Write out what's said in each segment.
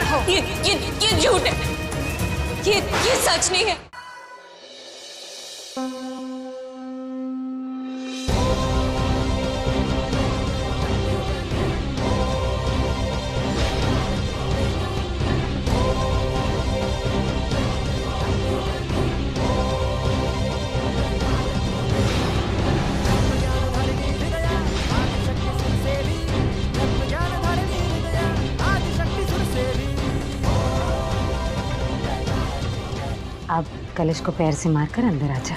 ये झूठ है, ये सच नहीं है। अब कलश को पैर से मारकर अंदर आ जा।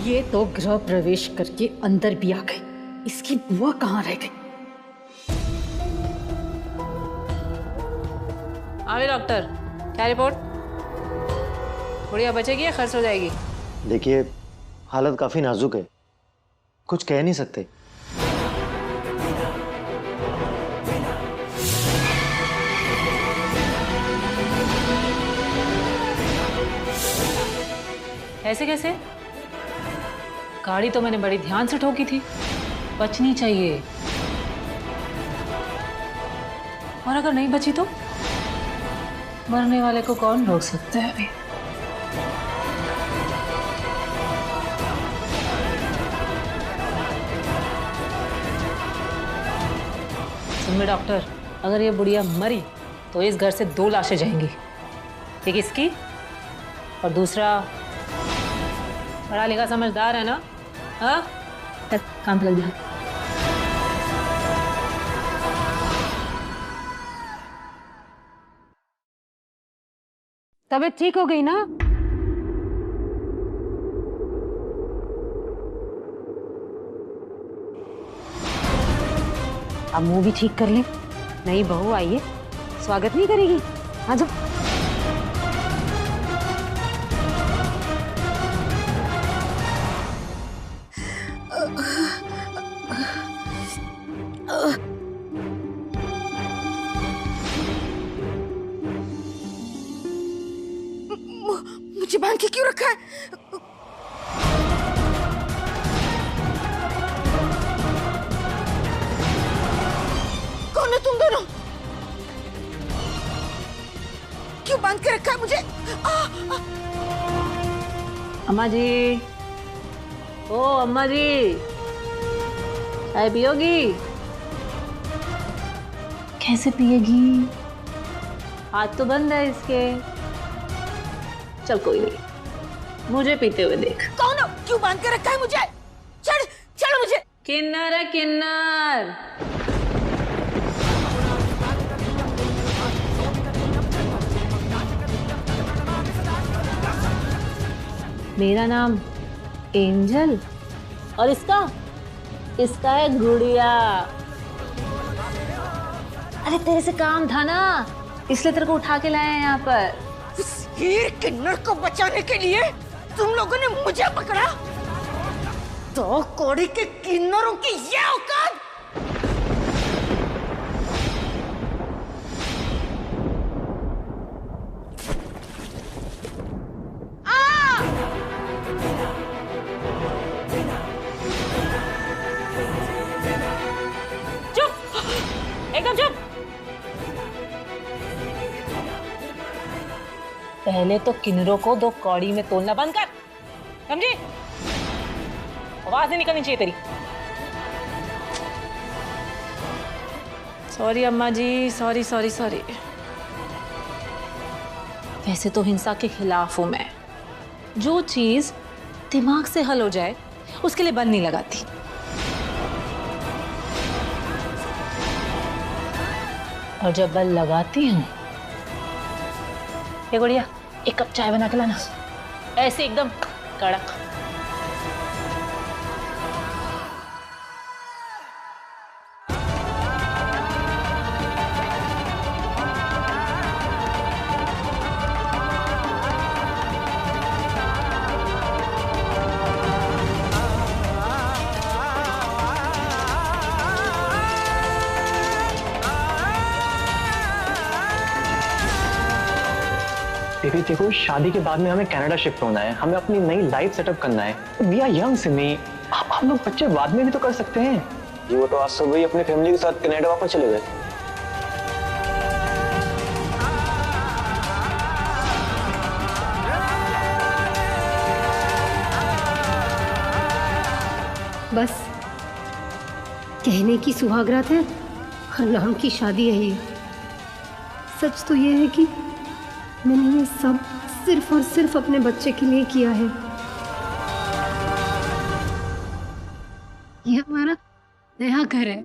ये तो गृह प्रवेश करके अंदर भी आ गई, इसकी बुआ कहाँ रह गई? आगे डॉक्टर, क्या रिपोर्ट? गुड़िया बचेगी या खर्च हो जाएगी? देखिए, हालत काफी नाजुक है, कुछ कह नहीं सकते। ऐसे कैसे? गाड़ी तो मैंने बड़ी ध्यान से ठोकी थी, बचनी चाहिए। और अगर नहीं बची तो मरने वाले को कौन रोक सकता है अभी? सुनिए डॉक्टर, अगर ये बुढ़िया मरी तो इस घर से 2 लाशें जाएंगी। एक इसकी और दूसरा पढ़ा लिखा समझदार है ना? हाँ, काम पे लग जा। तबीयत ठीक हो गई ना? अब मुंह भी ठीक कर ले। नई बहू आई है, स्वागत नहीं करेगी? आ जाओ। मुझे बांध के क्यों रखा है? कौन है तुम दोनों? क्यों बांध के रखा है मुझे? अम्मा जी, ओ अम्मा जी, चाय पियोगी? कैसे पिएगी? हाथ तो बंद है इसके। चल कोई नहीं, मुझे पीते हुए देख। कौन हो? क्यों बांध के रखा है मुझे? चल मुझे। किन्नर है किन्नर। मेरा नाम एंजल और इसका है गुड़िया। अरे तेरे से काम था ना, इसलिए तेरे को उठा के लाए हैं यहाँ पर। हीर किन्नर को बचाने के लिए तुम लोगों ने मुझे पकड़ा? तो कौड़ी के किन्नरों की ये औकात! चुप, एकदम चुप। पहले तो किन्नरों को 2 कौड़ी में तोलना बंद कर, समझी? आवाज नहीं निकलनी चाहिए तेरी। सॉरी अम्मा जी, सॉरी सॉरी सॉरी। वैसे तो हिंसा के खिलाफ हूं मैं। जो चीज दिमाग से हल हो जाए उसके लिए बल नहीं लगाती। और जब बल लगाती हूं, ये गुड़िया, 1 कप चाय बना के लाना, ऐसे एकदम कड़क। दीदी देखो, शादी के बाद में हमें कनाडा शिफ्ट होना है, हमें अपनी नई लाइफ सेटअप करना है। वी आर यंग सिमी, हम लोग बच्चे बाद में भी तो कर सकते हैं। जी वो तो आज सुबह ही अपनी फैमिली के साथ कनाडा वापस चले गए। बस कहने की सुहागरात है और नाम की शादी है ये। सच तो ये है कि मैंने ये सब सिर्फ और सिर्फ अपने बच्चे के लिए किया है। ये हमारा नया घर है।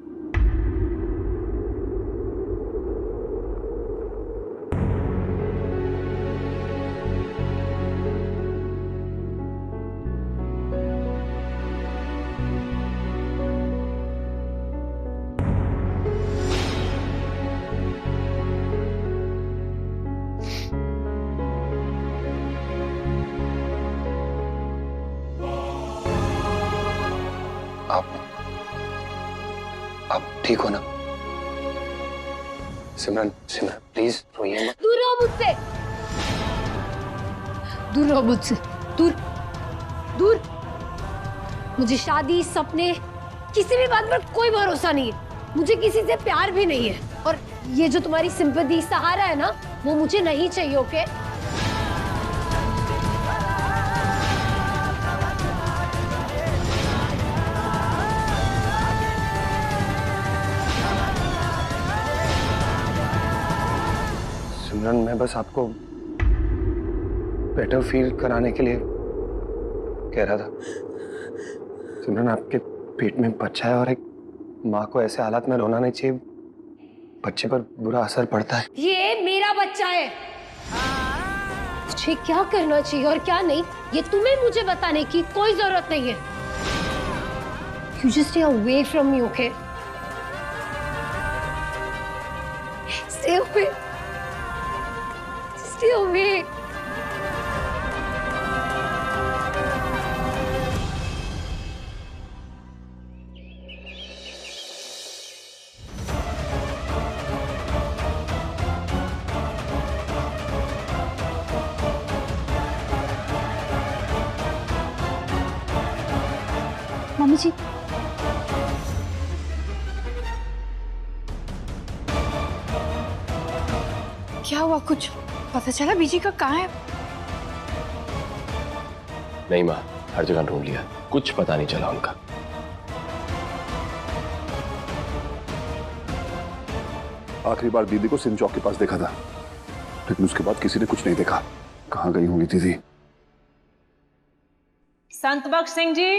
आप ठीक हो ना? सिमरन सिमरन प्लीज रोइए मत। दूर रहो मुझसे, दूर रहो मुझसे, दूर दूर। मुझे शादी, सपने, किसी भी बात पर कोई भरोसा नहीं है। मुझे किसी से प्यार भी नहीं है। और ये जो तुम्हारी सिंपैथी, सहारा है ना, वो मुझे नहीं चाहिए। ओके? सिमरन मैं बस आपको बेटर फील कराने के लिए कह रहा था। सिमरन आपके पेट में बच्चा है और एक माँ को ऐसे हालात में रोना नहीं चाहिए। बच्चे पर बुरा असर पड़ता है। ये मेरा बच्चा है। मुझे क्या करना चाहिए और क्या नहीं, ये तुम्हें मुझे बताने की कोई जरूरत नहीं है। You just stay away from me, okay? Stay away. Stay away. Mummy ji, क्या हुआ? कुछ पता चला बीजी का कहाँ है? नहीं माँ, हर जगह ढूंढ लिया, कुछ पता नहीं चला उनका। आखिरी बार दीदी को सिंध चौक के पास देखा था, लेकिन उसके बाद किसी ने कुछ नहीं देखा। कहाँ गई होंगी दीदी? संत बख्श सिंह जी,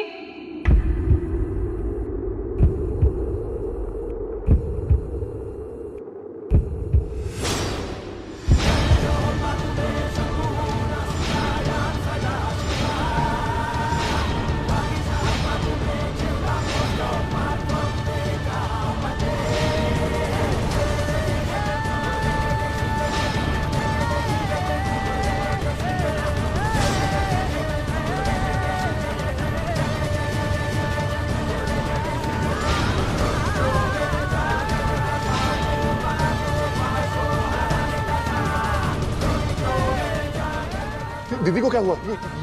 दीदी को क्या हुआ?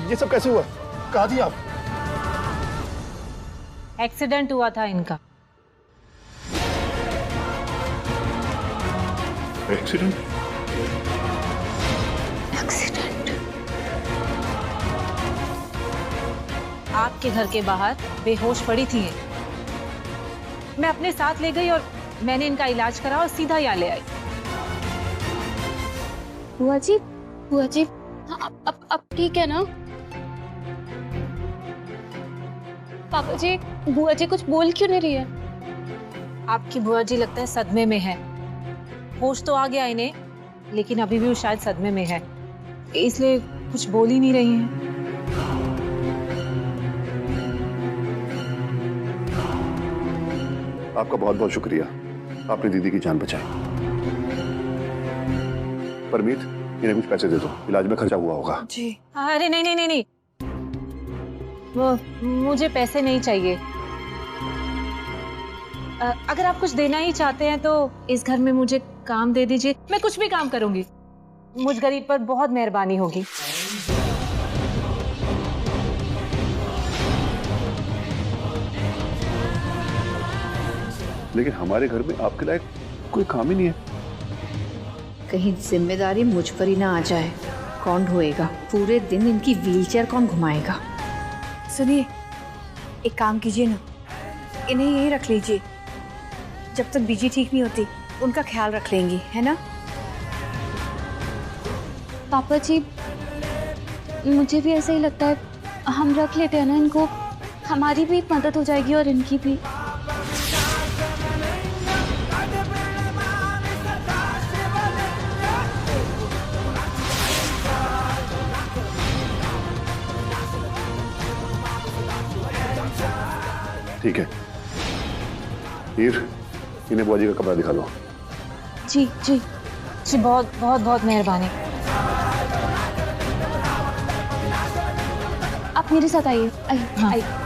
ये सब कैसे हुआ? कहाँ थी आप? एक्सीडेंट हुआ था इनका। एक्सीडेंट? आपके घर के बाहर बेहोश पड़ी थी ये। मैं अपने साथ ले गई और मैंने इनका इलाज करा और सीधा यहाँ ले आई। बुआ जी, अब ठीक है ना? पापा जी, बुआ जी कुछ बोल क्यों नहीं रही है? आपकी बुआ जी लगता है सदमे में है। होश तो आ गया इन्हें, लेकिन अभी भी वो शायद सदमे में है, इसलिए कुछ बोल ही नहीं रही हैं। आपका बहुत बहुत शुक्रिया, आपने दीदी की जान बचाई। परमीत, इन्हें कुछ पैसे दे दो, इलाज में खर्चा हुआ होगा। जी। अरे नहीं नहीं नहीं नहीं, वो मुझे पैसे नहीं चाहिए। अगर आप कुछ देना ही चाहते हैं तो इस घर में मुझे काम दे दीजिए, मैं कुछ भी काम करूंगी। मुझ गरीब पर बहुत मेहरबानी होगी। लेकिन हमारे घर में आपके लायक कोई काम ही नहीं है। कहीं जिम्मेदारी मुझ पर ही ना आ जाए। कौन ढोएगा पूरे दिन? इनकी व्हीलचेयर कौन घुमाएगा? सुनिए, एक काम कीजिए ना, इन्हें यहीं रख लीजिए। जब तक बीजी ठीक नहीं होती उनका ख्याल रख लेंगी, है ना? पापा जी, मुझे भी ऐसा ही लगता है, हम रख लेते हैं ना इनको, हमारी भी मदद हो जाएगी और इनकी भी। ठीक है हीर, इन्हें बुआ जी का कमरा दिखा दो। जी जी जी, बहुत बहुत बहुत मेहरबानी। आप मेरे साथ आइए, आइए, हाँ। आइए।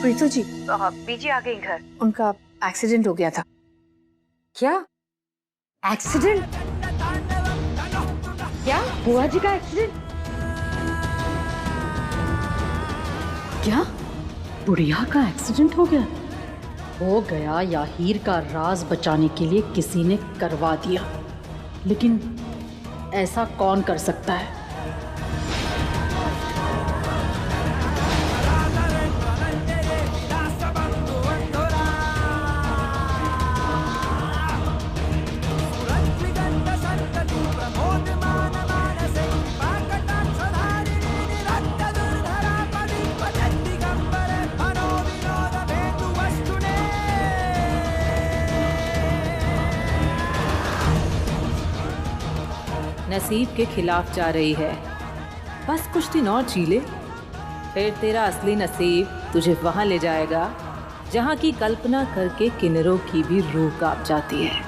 प्रीतु जी, बीजी आ गई घर। उनका एक्सीडेंट हो गया था। क्या एक्सीडेंट? क्या बुआ जी का एक्सीडेंट? क्या बुढ़िया का एक्सीडेंट हो गया? हो गया या हीर का राज बचाने के लिए किसी ने करवा दिया। लेकिन ऐसा कौन कर सकता है? नसीब के खिलाफ जा रही है, बस कुछ दिन और जी ले, फिर तेरा असली नसीब तुझे वहां ले जाएगा जहां की कल्पना करके किन्नरों की भी रूह कांप जाती है।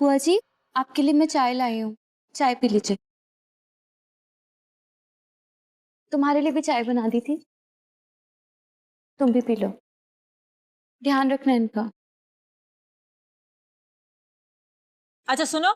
बुआ जी, आपके लिए मैं चाय लाई हूँ, चाय पी लीजिए। तुम्हारे लिए भी चाय बना दी थी, तुम भी पी लो। ध्यान रखना इनका। अच्छा सुनो,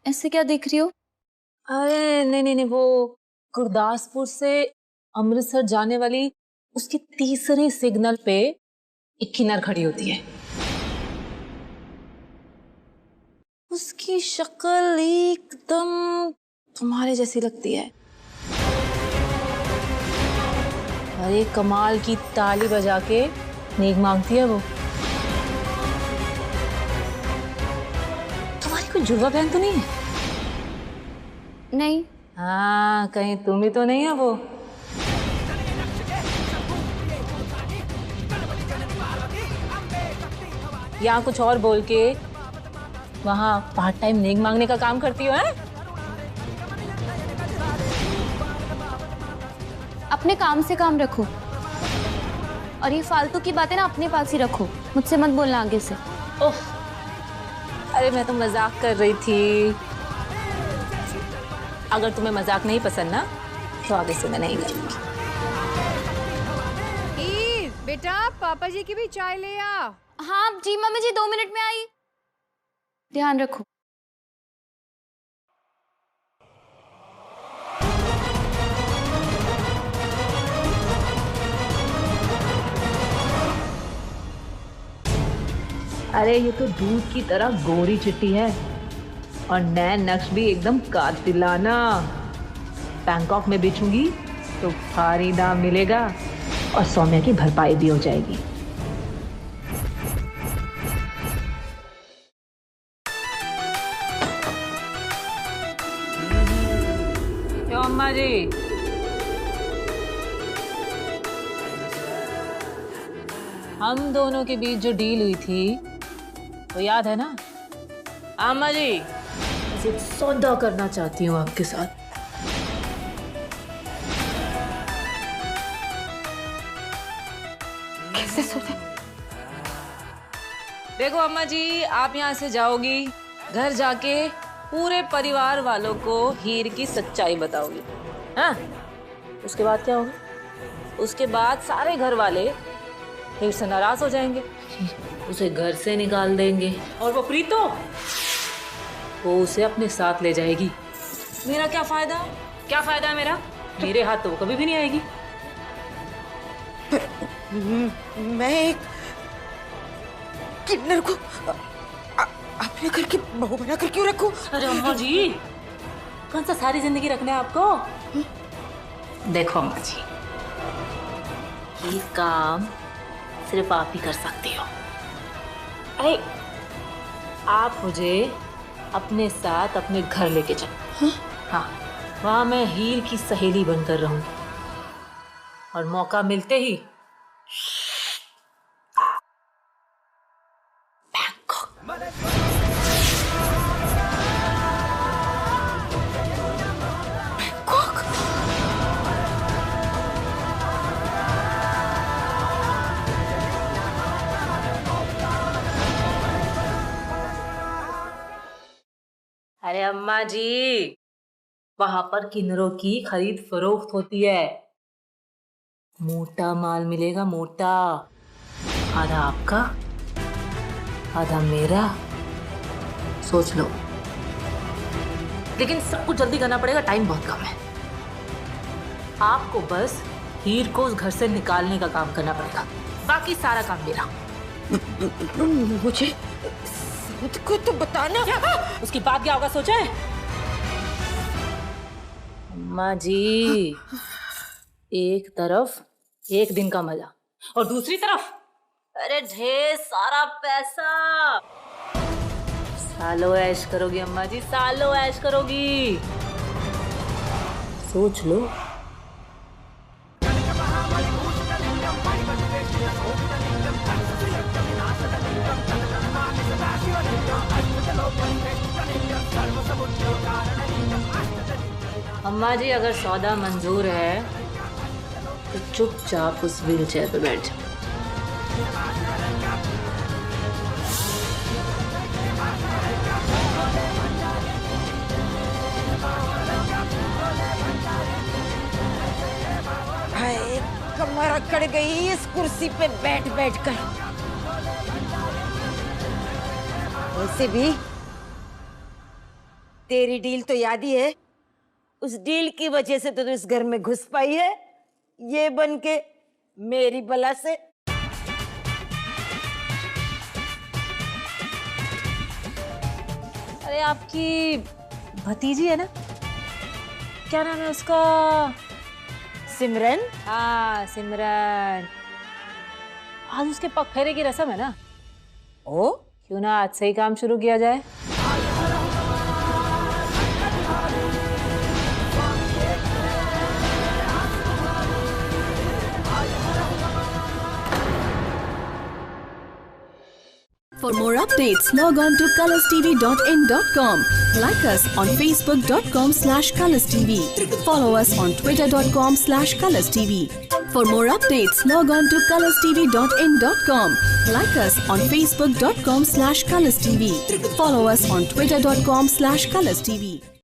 ऐसे क्या देख रही हो? अरे नहीं नहीं नहीं, वो गुरदासपुर से अमृतसर जाने वाली उसकी तीसरे सिग्नल पे एक किन्नर खड़ी होती है। उसकी शक्ल एकदम तुम्हारे जैसी लगती है और एक कमाल की ताली बजा के नेक मांगती है वो। तुम्हारी कोई जुड़वा बहन तो नहीं है? नहीं। हाँ, कहीं तुम ही तो नहीं है वो? यहाँ कुछ और बोल के वहाँ पार्ट टाइम नेक मांगने का काम करती हो? है अपने काम से काम रखो और ये फालतू की बातें ना अपने पास ही रखो, मुझसे मत बोलना आगे से। ओह, अरे मैं तो मजाक कर रही थी। अगर तुम्हें मजाक नहीं पसंद ना तो आगे से मैं नहीं करूंगी। बेटा, पापा जी की भी चाय ले आ। हाँ जी मम्मी जी, 2 मिनट में आई। ध्यान रखो। अरे ये तो दूध की तरह गोरी चिट्टी है और नैन नक्श भी एकदम कातिलाना। बैंकॉक में बेचूंगी तो भारी दाम मिलेगा और सौम्या की भरपाई भी हो जाएगी। क्यों अम्मा जी? हम दोनों के बीच जो डील हुई थी वो याद है ना? अम्मा जी, एक सौदा करना चाहती हूँ आपके साथ। कैसे सौदा? देखो अम्मा जी, आप यहाँ से जाओगी, घर जाके पूरे परिवार वालों को हीर की सच्चाई बताओगी। हाँ, उसके बाद क्या होगा? उसके बाद सारे घर वाले हीर से नाराज हो जाएंगे, उसे घर से निकाल देंगे और वो प्रीतो वो उसे अपने साथ ले जाएगी। मेरा क्या फायदा? क्या फायदा है मेरा? मेरे हाथ तो वो कभी भी नहीं आएगी। मैं एक किन्नर को अपने घर की बहू बनाकर क्यों रखूं? अरे अम्मा जी, कौन सा सारी जिंदगी रखना है आपको? देखो अम्मा जी, ये काम सिर्फ आप ही कर सकती हो। अरे आप मुझे अपने साथ अपने घर लेके चलो। हाँ, वहां मैं हीर की सहेली बनकर रहूंगी और मौका मिलते ही अरे अम्मा जी, वहां पर किन्नरों की खरीद फरोख्त होती है। मोटा माल मिलेगा, मोटा। आधा आपका, आधा मेरा। सोच लो। लेकिन सब कुछ जल्दी करना पड़ेगा, टाइम बहुत कम है। आपको बस हीर को उस घर से निकालने का काम करना पड़ेगा, बाकी सारा काम मेरा। मुझे को तो बताना। उसके बाद क्या होगा सोचा है? अम्मा जी, एक तरफ एक दिन का मजा और दूसरी तरफ अरे ढेर सारा पैसा। सालों ऐश करोगी अम्मा जी, सालों ऐश करोगी। सोच लो। अम्मा जी, अगर सौदा मंजूर है तो चुपचाप उस व्हीलचेयर पे बैठ जाओ। हाय, कमर अकड़ गई इस कुर्सी पे बैठ बैठ कर। वैसे भी तेरी डील तो याद ही है। उस डील की वजह से तो इस घर में घुस पाई है, ये बन के मेरी बला से। अरे आपकी भतीजी है ना, क्या नाम है उसका? सिमरन। हाँ, सिमरन। आज उसके पग फेरे की रस्म है ना। ओ, क्यों ना आज से ही काम शुरू किया जाए? For more updates, log on to colorstv.in.com. Like us on facebook.com/colorstv. Follow us on twitter.com/colorstv. For more updates, log on to colorstv.in.com. Like us on facebook.com/colorstv. Follow us on twitter.com/colorstv.